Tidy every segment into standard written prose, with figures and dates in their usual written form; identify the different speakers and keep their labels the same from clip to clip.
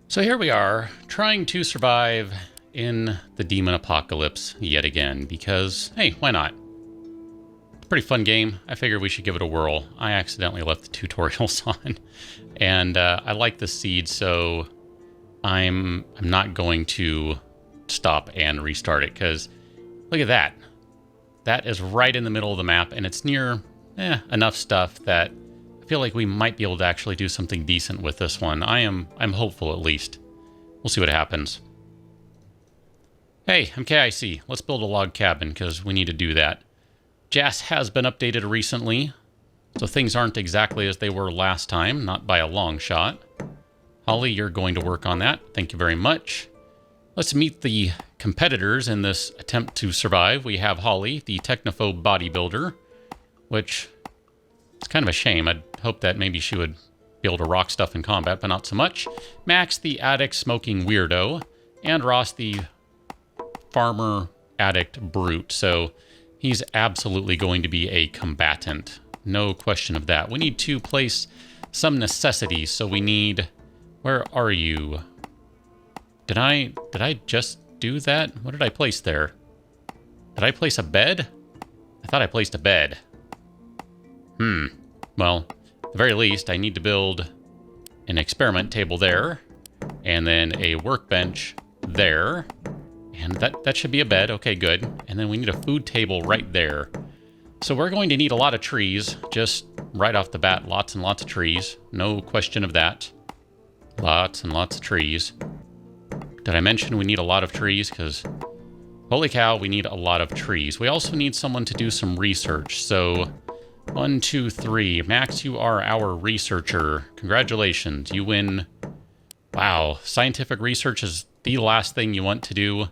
Speaker 1: So here we are, trying to survive in the demon apocalypse yet again, because, hey, why not? It's a pretty fun game. I figured we should give it a whirl. I accidentally left the tutorials on, and I like the seed, so I'm not going to stop and restart it, because look at that. That is right in the middle of the map, and it's near enough stuff that I feel like we might be able to actually do something decent with this one. I'm hopeful, at least. We'll see what happens. Hey, I'm KIC. Let's build a log cabin, because we need to do that. JAS has been updated recently, so things aren't exactly as they were last time, not by a long shot. Holly, you're going to work on that. Thank you very much. Let's meet the competitors in this attempt to survive. We have Holly, the technophobe bodybuilder, which it's kind of a shame. I'd hope that maybe she would be able to rock stuff in combat, but not so much. Max, the addict smoking weirdo, and Ross, the farmer addict brute. So he's absolutely going to be a combatant. No question of that. We need to place some necessities. So we need... Where are you? Did I just do that? What did I place there? Did I place a bed? I thought I placed a bed. Well, at the very least, I need to build an experiment table there, and then a workbench there, and that should be a bed. Okay, good. And then we need a food table right there. So we're going to need a lot of trees, just right off the bat. Lots and lots of trees. No question of that. Lots and lots of trees. Did I mention we need a lot of trees? Because, holy cow, we need a lot of trees. We also need someone to do some research. So, 1, 2, 3. Max, you are our researcher. Congratulations. You win. Wow. Scientific research is the last thing you want to do.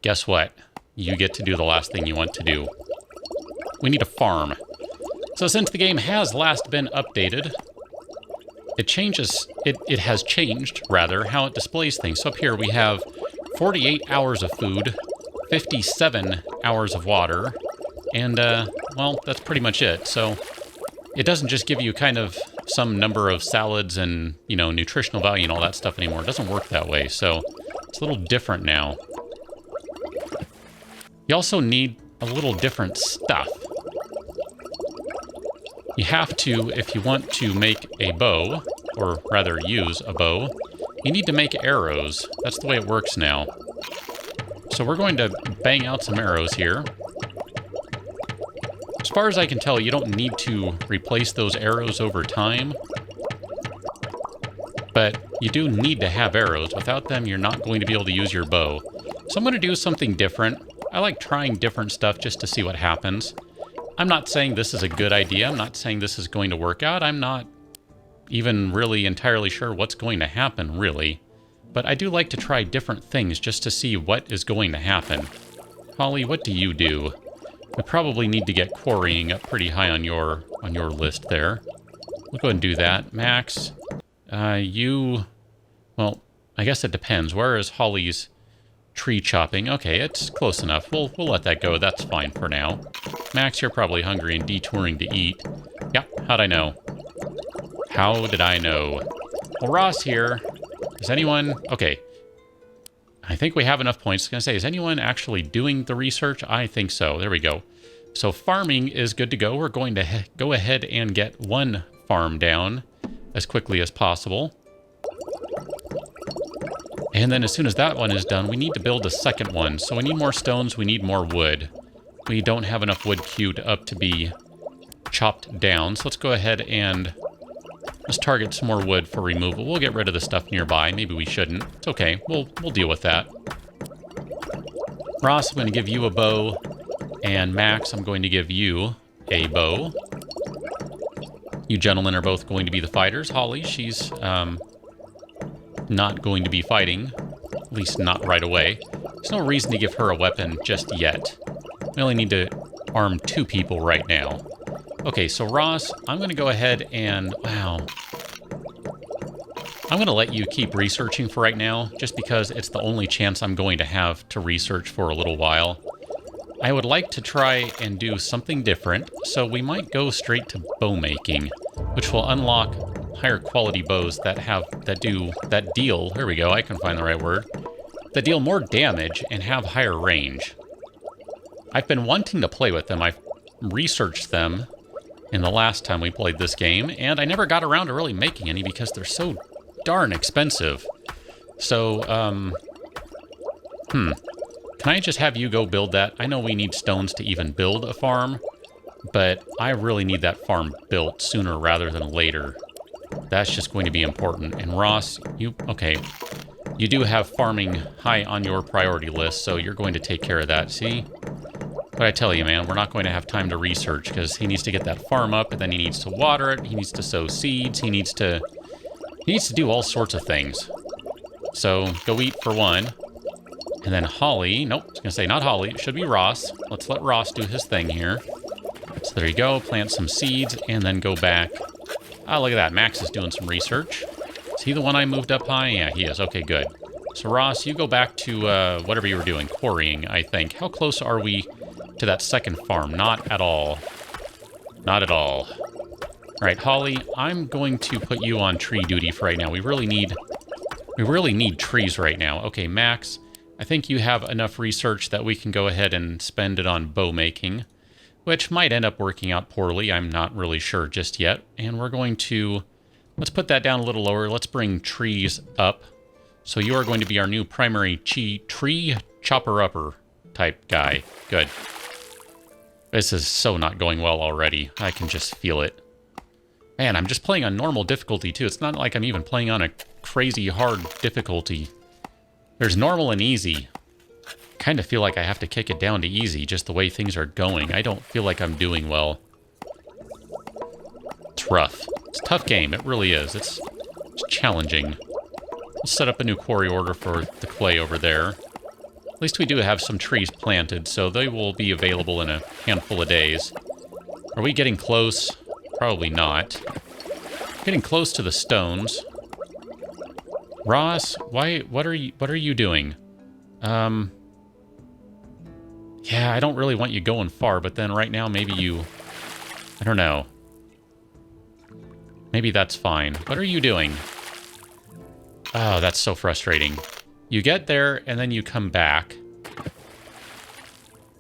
Speaker 1: Guess what? You get to do the last thing you want to do. We need a farm. So since the game has last been updated, it has changed, rather, how it displays things. So up here we have 48 hours of food, 57 hours of water, and, well, that's pretty much it. So it doesn't just give you kind of some number of salads and, you know, nutritional value and all that stuff anymore. It doesn't work that way, so it's a little different now. You also need a little different stuff. You have to, if you want to make a bow, or rather use a bow, you need to make arrows. That's the way it works now. So we're going to bang out some arrows here. As far as I can tell, you don't need to replace those arrows over time. But you do need to have arrows. Without them, you're not going to be able to use your bow. So I'm going to do something different. I like trying different stuff just to see what happens. I'm not saying this is a good idea. I'm not saying this is going to work out. I'm not even really entirely sure what's going to happen, really. But I do like to try different things just to see what is going to happen. Holly, what do you do? We probably need to get quarrying up pretty high on your list there. We'll go ahead and do that. Max, well, I guess it depends. Where is Holly's tree chopping? Okay, it's close enough. We'll let that go. That's fine for now. Max, you're probably hungry and detouring to eat. Yeah, how'd I know? How did I know? Well, Ross here. Is anyone... Okay. I think we have enough points. I was going to say, is anyone actually doing the research? I think so. There we go. So farming is good to go. We're going to go ahead and get one farm down as quickly as possible. And then as soon as that one is done, we need to build a second one. So we need more stones. We need more wood. We don't have enough wood queued up to be chopped down. So let's go ahead and let's target some more wood for removal. We'll get rid of the stuff nearby. Maybe we shouldn't. It's okay. We'll deal with that. Ross, I'm going to give you a bow. And Max, I'm going to give you a bow. You gentlemen are both going to be the fighters. Holly, she's not going to be fighting. At least not right away. There's no reason to give her a weapon just yet. We only need to arm 2 people right now. Okay, so Ross, I'm going to go ahead and... Wow. I'm going to let you keep researching for right now, just because it's the only chance I'm going to have to research for a little while. I would like to try and do something different, so we might go straight to bow making, which will unlock higher quality bows that deal, there we go, I can find the right word, that deal more damage and have higher range. I've been wanting to play with them. I've researched them in the last time we played this game, and I never got around to really making any because they're so darn expensive. So, can I just have you go build that? I know we need stones to even build a farm, but I really need that farm built sooner rather than later. That's just going to be important. And Ross, okay, you do have farming high on your priority list, so you're going to take care of that, see? But I tell you, man, we're not going to have time to research because he needs to get that farm up, and then he needs to water it, he needs to sow seeds, he needs to do all sorts of things. So, go eat for one. And then Holly, nope, I was going to say not Holly, it should be Ross. Let's let Ross do his thing here. So there you go, plant some seeds, and then go back. Oh, look at that, Max is doing some research. Is he the one I moved up high? Yeah, he is. Okay, good. So Ross, you go back to whatever you were doing, quarrying, I think. How close are we to that second farm? Not at all. Not at all. All right, Holly, I'm going to put you on tree duty for right now. We really need trees right now. Okay, Max, I think you have enough research that we can go ahead and spend it on bow making, which might end up working out poorly. I'm not really sure just yet. And we're going to, let's put that down a little lower. Let's bring trees up. So you are going to be our new primary tree chopper-upper type guy. Good. This is so not going well already. I can just feel it. Man, I'm just playing on normal difficulty too. It's not like I'm even playing on a crazy hard difficulty. There's normal and easy. Kind of feel like I have to kick it down to easy just the way things are going. I don't feel like I'm doing well. It's rough. It's a tough game. It really is. It's challenging. Let's set up a new quarry order for the clay over there. At least we do have some trees planted, so they will be available in a handful of days. Are we getting close? Probably not. Getting close to the stones. Ross, what are you doing? Yeah, I don't really want you going far, but then right now maybe I don't know. Maybe that's fine. What are you doing? Oh, that's so frustrating. You get there, and then you come back.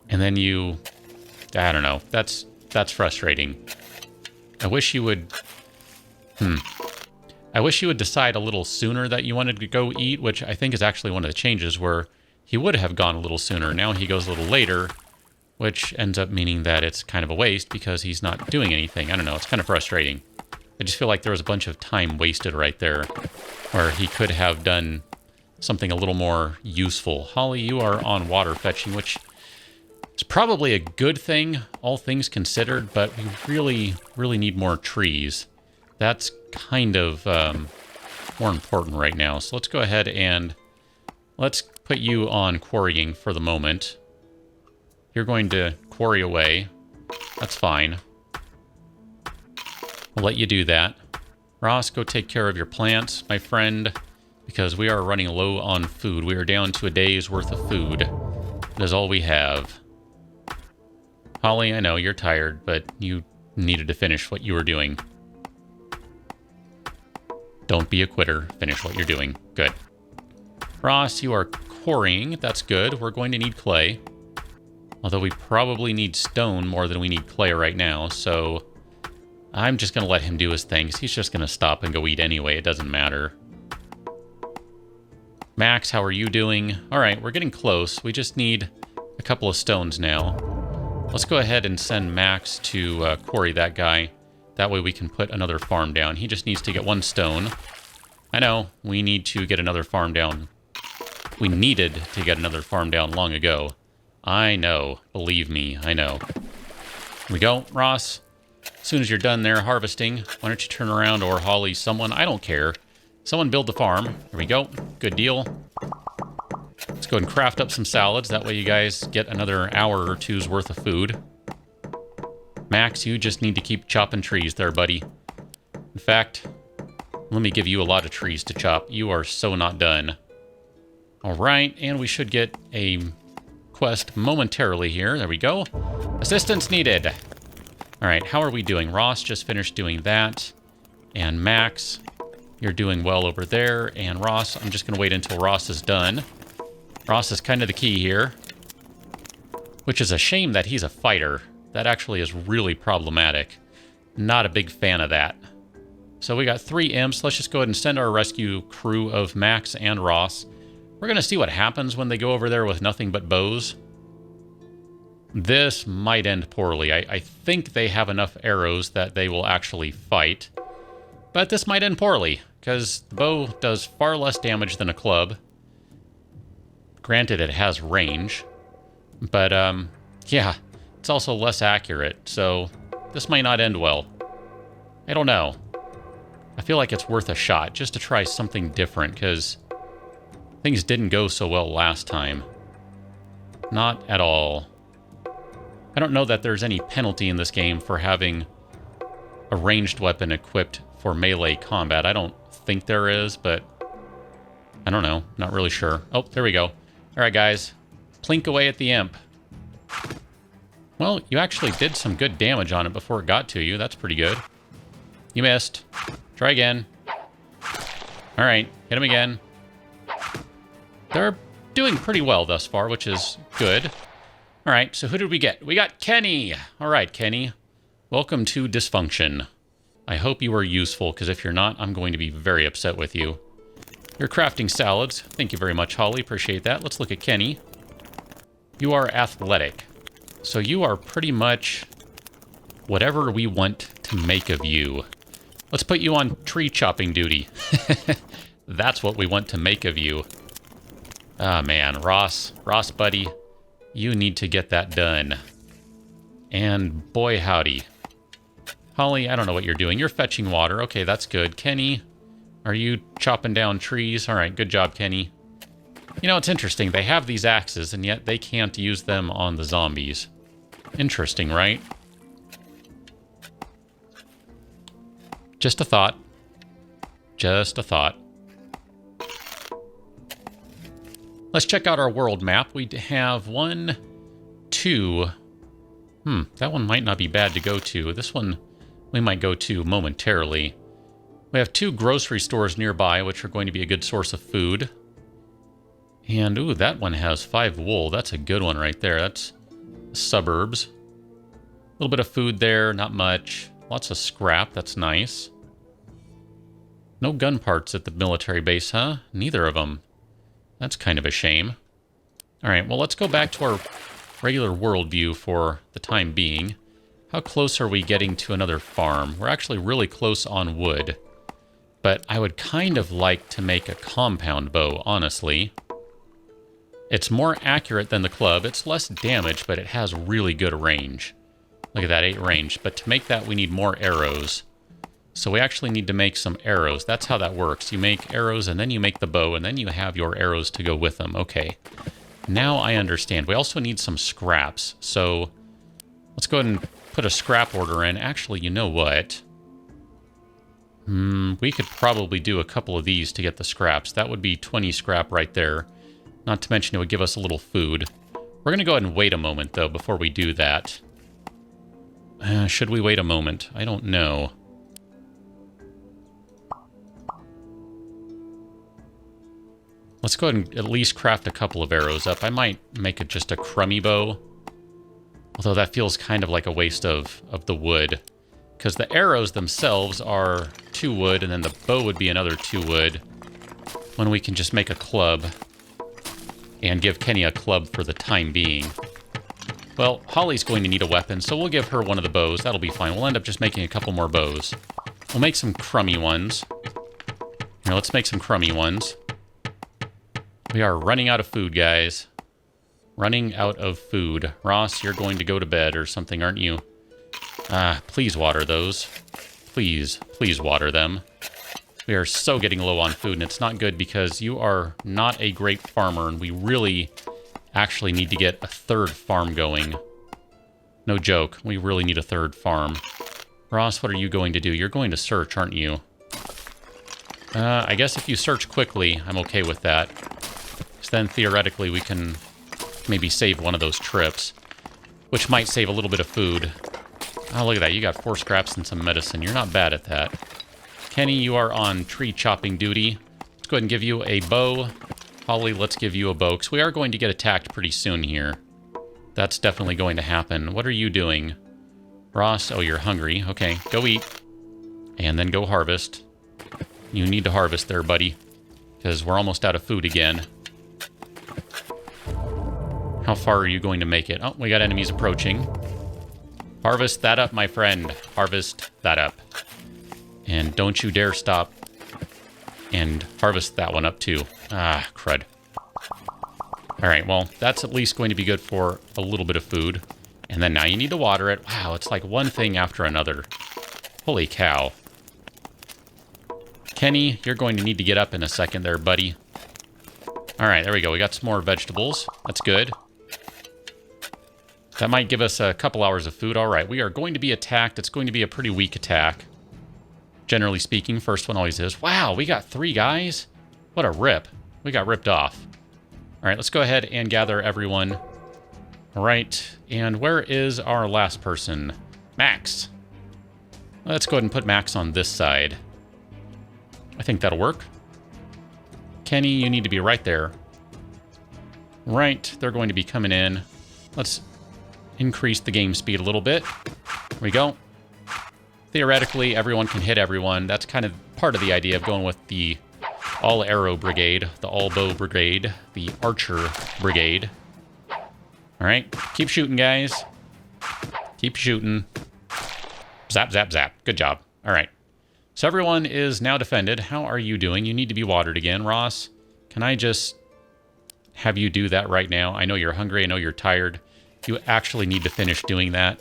Speaker 1: And then I don't know. That's frustrating. I wish you would... I wish you would decide a little sooner that you wanted to go eat, which I think is actually one of the changes where he would have gone a little sooner. Now he goes a little later, which ends up meaning that it's kind of a waste because he's not doing anything. I don't know. It's kind of frustrating. I just feel like there was a bunch of time wasted right there where he could have done something a little more useful. Holly, you are on water fetching, which is probably a good thing, all things considered, but we really, really need more trees. That's kind of more important right now. So let's go ahead and let's put you on quarrying for the moment. You're going to quarry away. That's fine. We'll let you do that. Ross, go take care of your plants, my friend, because we are running low on food. We are down to a day's worth of food. That is all we have. Holly, I know you're tired, but you needed to finish what you were doing. Don't be a quitter. Finish what you're doing. Good. Ross, you are quarrying. That's good. We're going to need clay. Although we probably need stone more than we need clay right now, so I'm just going to let him do his thing. He's just going to stop and go eat anyway. It doesn't matter. Max, how are you doing? All right, we're getting close. We just need a couple of stones now. Let's go ahead and send Max to quarry that guy. That way we can put another farm down. He just needs to get one stone. I know, we need to get another farm down. We needed to get another farm down long ago. I know. Believe me, I know. Here we go, Ross. As soon as you're done there harvesting, why don't you turn around, or Holly, someone, I don't care. Someone build the farm. Here we go. Good deal. Let's go ahead and craft up some salads. That way you guys get another hour or two's worth of food. Max, you just need to keep chopping trees there, buddy. In fact, let me give you a lot of trees to chop. You are so not done. All right, and we should get a quest momentarily here. There we go. Assistance needed. All right, how are we doing? Ross just finished doing that. And Max, you're doing well over there. And Ross, I'm just going to wait until Ross is done. Ross is kind of the key here. Which is a shame that he's a fighter. That actually is really problematic. Not a big fan of that. So we got 3 imps. Let's just go ahead and send our rescue crew of Max and Ross. We're going to see what happens when they go over there with nothing but bows. This might end poorly. I think they have enough arrows that they will actually fight. But this might end poorly, because the bow does far less damage than a club. Granted, it has range. But, yeah, it's also less accurate, so this might not end well. I don't know. I feel like it's worth a shot, just to try something different, because things didn't go so well last time. Not at all. I don't know that there's any penalty in this game for having a ranged weapon equipped for melee combat. I don't think there is, but I don't know. Not really sure. Oh, there we go. All right, guys. Plink away at the imp. Well, you actually did some good damage on it before it got to you. That's pretty good. You missed. Try again. All right, hit him again. They're doing pretty well thus far, which is good. All right, so who did we get? We got Kenny. All right, Kenny. Welcome to Dysfunction. I hope you are useful, because if you're not, I'm going to be very upset with you. You're crafting salads. Thank you very much, Holly. Appreciate that. Let's look at Kenny. You are athletic. So you are pretty much whatever we want to make of you. Let's put you on tree chopping duty. That's what we want to make of you. Ah, man. Ross, buddy, you need to get that done. And boy, howdy. Holly, I don't know what you're doing. You're fetching water. Okay, that's good. Kenny, are you chopping down trees? All right, good job, Kenny. You know, it's interesting. They have these axes, and yet they can't use them on the zombies. Interesting, right? Just a thought. Just a thought. Let's check out our world map. We have 1, 2... that one might not be bad to go to. This one we might go to momentarily. We have 2 grocery stores nearby, which are going to be a good source of food. And, ooh, that one has 5 wool. That's a good one right there. That's suburbs. A little bit of food there, not much. Lots of scrap. That's nice. No gun parts at the military base, huh? Neither of them. That's kind of a shame. All right, well, let's go back to our regular world view for the time being. How close are we getting to another farm? We're actually really close on wood. But I would kind of like to make a compound bow, honestly. It's more accurate than the club. It's less damage, but it has really good range. Look at that, 8 range. But to make that, we need more arrows. So we actually need to make some arrows. That's how that works. You make arrows, and then you make the bow, and then you have your arrows to go with them. Okay. Now I understand. We also need some scraps. So let's go ahead and put a scrap order in. Actually, you know what? We could probably do a couple of these to get the scraps. That would be 20 scrap right there. Not to mention it would give us a little food. We're going to go ahead and wait a moment, though, before we do that. Should we wait a moment? I don't know. Let's go ahead and at least craft a couple of arrows up. I might make it just a crummy bow. Although that feels kind of like a waste of the wood. Because the arrows themselves are 2 wood, and then the bow would be another 2 wood. When we can just make a club. And give Kenny a club for the time being. Well, Holly's going to need a weapon, so we'll give her one of the bows. That'll be fine. We'll end up just making a couple more bows. We'll make some crummy ones. Here, let's make some crummy ones. We are running out of food, guys. Running out of food. Ross, you're going to go to bed or something, aren't you? Please water those. Please water them. We are so getting low on food, and it's not good because you are not a great farmer, and we really actually need to get a 3rd farm going. No joke. We really need a 3rd farm. Ross, what are you going to do? You're going to search, aren't you? I guess if you search quickly, I'm okay with that. Because then, theoretically, we can maybe save one of those trips. Which might save a little bit of food. Oh, look at that. You got 4 scraps and some medicine. You're not bad at that. Kenny, you are on tree chopping duty. Let's go ahead and give you a bow. Holly, let's give you a bow, because we are going to get attacked pretty soon here. That's definitely going to happen. What are you doing? Ross, oh, you're hungry. Okay, go eat. And then go harvest. You need to harvest there, buddy, because we're almost out of food again. How far are you going to make it? Oh, we got enemies approaching. Harvest that up, my friend. Harvest that up. And don't you dare stop. And harvest that one up, too. Ah, crud. Alright, well, that's at least going to be good for a little bit of food. And then now you need to water it. Wow, it's like one thing after another. Holy cow. Kenny, you're going to need to get up in a second there, buddy. Alright, there we go. We got some more vegetables. That's good. That might give us a couple hours of food. Alright, we are going to be attacked. It's going to be a pretty weak attack. Generally speaking, first one always is. Wow, we got 3 guys? What a rip. We got ripped off. Alright, let's go ahead and gather everyone. Alright, and where is our last person? Max. Let's go ahead and put Max on this side. I think that'll work. Kenny, you need to be right there. Right, they're going to be coming in. Let's increase the game speed a little bit. There we go. Theoretically, everyone can hit everyone. That's kind of part of the idea of going with the all-arrow brigade, the all-bow brigade, the archer brigade. All right, keep shooting, guys. Keep shooting. Zap, zap, zap. Good job. All right. So everyone is now defended. How are you doing? You need to be watered again. Ross, can I just have you do that right now? I know you're hungry. I know you're tired. You actually need to finish doing that.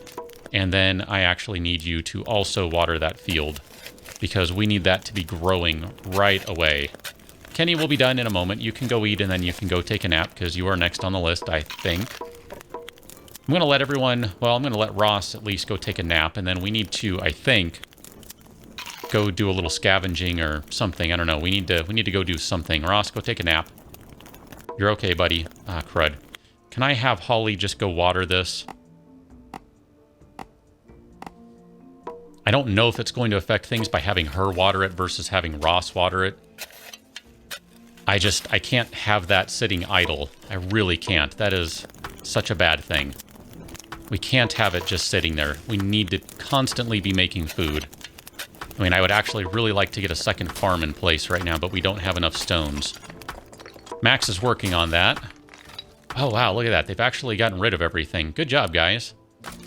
Speaker 1: And then I actually need you to also water that field, because we need that to be growing right away. Kenny will be done in a moment. You can go eat, and then you can go take a nap, because you are next on the list, I think. I'm going to let everyone... Well, I'm going to let Ross at least go take a nap, and then we need to, I think, go do a little scavenging or something. I don't know. We need to go do something. Ross, go take a nap. You're okay, buddy. Ah, crud. Can I have Holly just go water this? I don't know if it's going to affect things by having her water it versus having Ross water it. I can't have that sitting idle. I really can't. That is such a bad thing. We can't have it just sitting there. We need to constantly be making food. I mean, I would actually really like to get a second farm in place right now, but we don't have enough stones. Max is working on that. Oh, wow, look at that. They've actually gotten rid of everything. Good job, guys.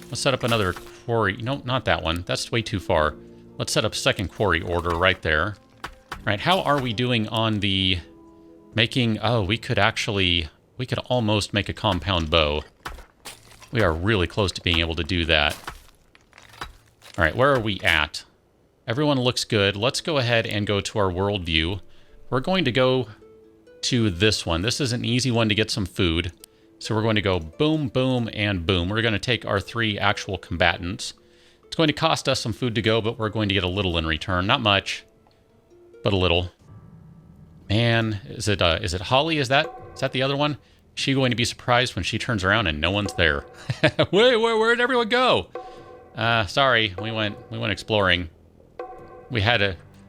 Speaker 1: Let's set up another quarry. No, not that one. That's way too far. Let's set up second quarry order right there. All right, how are we doing on the making... Oh, we could almost make a compound bow. We are really close to being able to do that. All right, where are we at? Everyone looks good. Let's go ahead and go to our world view. We're going to go to this one. This is an easy one to get some food. So we're going to go boom, boom, and boom. We're going to take our 3 actual combatants. It's going to cost us some food to go, but we're going to get a little in return. Not much, but a little. Man, is it Holly? Is that the other one? Is she going to be surprised when she turns around and no one's there? Wait, where'd everyone go? Sorry, we went exploring.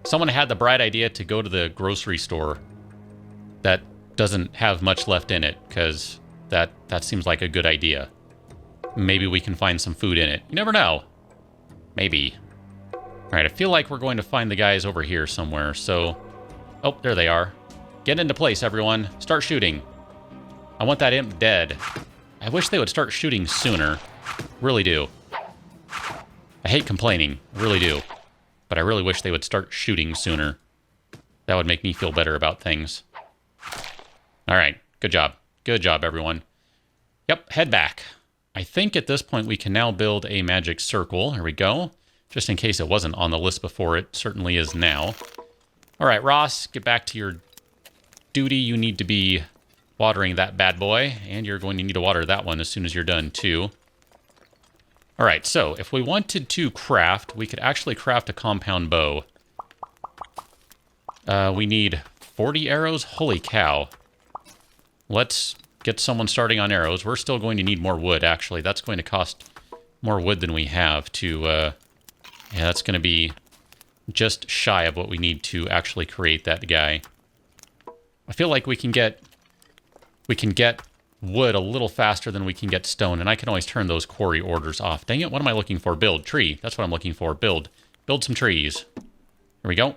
Speaker 1: Someone had the bright idea to go to the grocery store that doesn't have much left in it, because that seems like a good idea. Maybe we can find some food in it. You never know. Maybe. All right, I feel like we're going to find the guys over here somewhere, so... Oh, there they are. Get into place, everyone. Start shooting. I want that imp dead. I wish they would start shooting sooner. Really do. I hate complaining. Really do. But I really wish they would start shooting sooner. That would make me feel better about things. All right. Good job. Good job, everyone. Yep, head back. I think at this point we can now build a magic circle. Here we go. Just in case it wasn't on the list before, it certainly is now. All right, Ross, get back to your duty. You need to be watering that bad boy, and you're going to need to water that one as soon as you're done, too. All right, so if we wanted to craft, we could actually craft a compound bow. We need 40 arrows? Holy cow. Let's get someone starting on arrows. We're still going to need more wood, actually. That's going to cost more wood than we have to... yeah, that's going to be just shy of what we need to actually create that guy. I feel like we can get wood a little faster than we can get stone, and I can always turn those quarry orders off. Dang it, what am I looking for? Build. Tree. That's what I'm looking for. Build some trees. Here we go.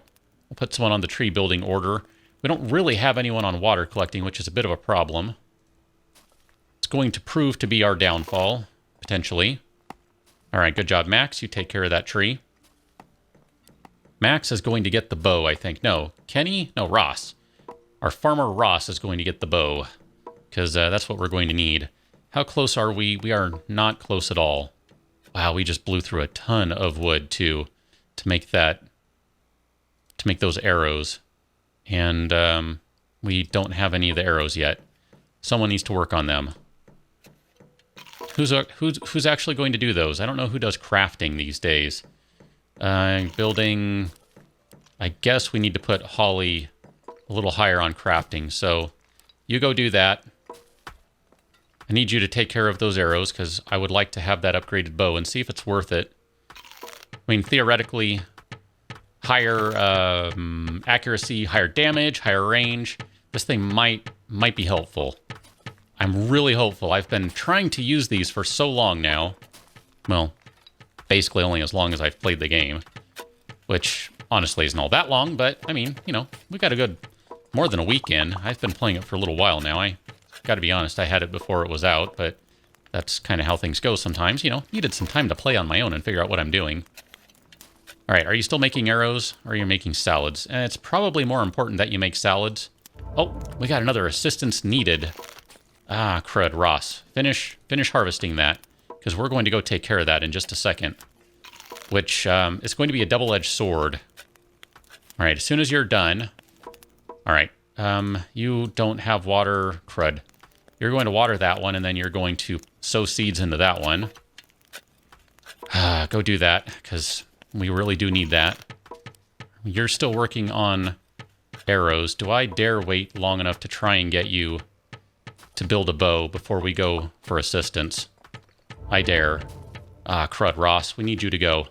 Speaker 1: We'll put someone on the tree building order. We don't really have anyone on water collecting, which is a bit of a problem. It's going to prove to be our downfall, potentially. All right, good job, Max. You take care of that tree. Max is going to get the bow, I think. No, Kenny? No, Ross. Our farmer Ross is going to get the bow, because that's what we're going to need. How close are we? We are not close at all. Wow, we just blew through a ton of wood, too, to make those arrows. And we don't have any of the arrows yet. Someone needs to work on them. Who's actually going to do those? I don't know who does crafting these days. Building... I guess we need to put Holly a little higher on crafting. So you go do that. I need you to take care of those arrows because I would like to have that upgraded bow and see if it's worth it. I mean, theoretically, higher accuracy, higher damage, higher range. This thing might be helpful. I'm really hopeful. I've been trying to use these for so long now. Well, basically only as long as I've played the game. Which, honestly, isn't all that long, but, I mean, you know, we got a good... more than a week in. I've been playing it for a little while now. I got to be honest, I had it before it was out, but that's kind of how things go sometimes. You know, needed some time to play on my own and figure out what I'm doing. All right, are you still making arrows, or are you making salads? And it's probably more important that you make salads. Oh, we got another assistance needed. Ah, crud, Ross. Finish harvesting that, because we're going to go take care of that in just a second. Which is going to be a double-edged sword. All right, as soon as you're done... All right, you don't have water, crud. You're going to water that one, and then you're going to sow seeds into that one. Go do that, because we really do need that. You're still working on arrows. Do I dare wait long enough to try and get you to build a bow before we go for assistance? I dare. Ah, crud, Ross, we need you to go.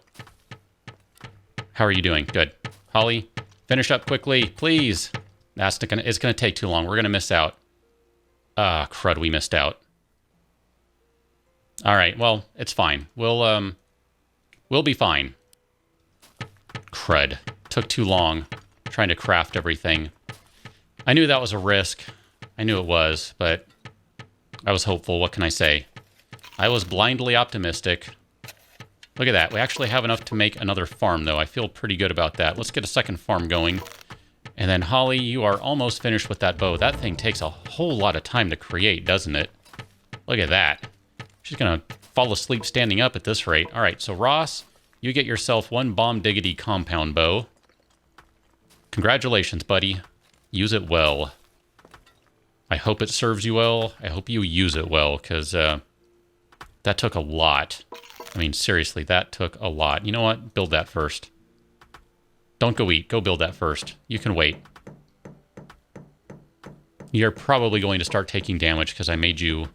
Speaker 1: How are you doing? Good. Holly, finish up quickly, please. It's going to take too long. We're going to miss out. Ah, crud, we missed out. All right, well, it's fine. We'll be fine. Crud. Took too long trying to craft everything. I knew that was a risk. I knew it was, but I was hopeful. What can I say? I was blindly optimistic. Look at that. We actually have enough to make another farm, though. I feel pretty good about that. Let's get a second farm going. And then, Holly, you are almost finished with that bow. That thing takes a whole lot of time to create, doesn't it? Look at that. She's going to fall asleep standing up at this rate. All right, so Ross, you get yourself one bomb diggity compound bow. Congratulations, buddy. Use it well. I hope it serves you well. I hope you use it well, because that took a lot. I mean, seriously, that took a lot. You know what? Build that first. Don't go eat. Go build that first. You can wait. You're probably going to start taking damage because I made you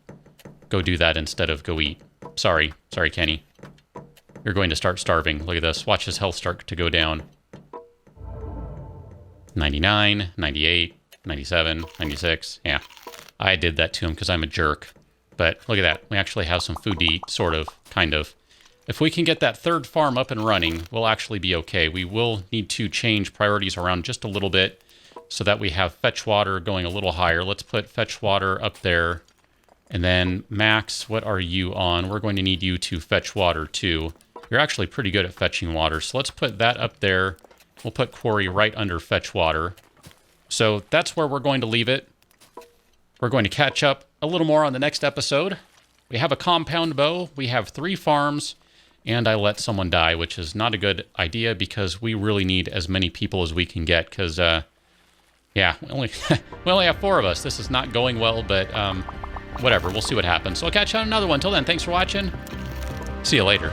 Speaker 1: go do that instead of go eat. Sorry. Sorry, Kenny. You're going to start starving. Look at this. Watch his health start to go down. 99, 98, 97, 96. Yeah, I did that to him because I'm a jerk. But look at that. We actually have some food to eat, sort of, kind of. If we can get that third farm up and running, we'll actually be okay. We will need to change priorities around just a little bit so that we have fetch water going a little higher. Let's put fetch water up there. And then, Max, what are you on? We're going to need you to fetch water, too. You're actually pretty good at fetching water, so let's put that up there. We'll put quarry right under fetch water. So that's where we're going to leave it. We're going to catch up a little more on the next episode. We have a compound bow. We have 3 farms. And I let someone die, which is not a good idea because we really need as many people as we can get. Because, yeah, we only have 4 of us. This is not going well, but whatever. We'll see what happens. So I'll catch you on another one. Till then, thanks for watching. See you later.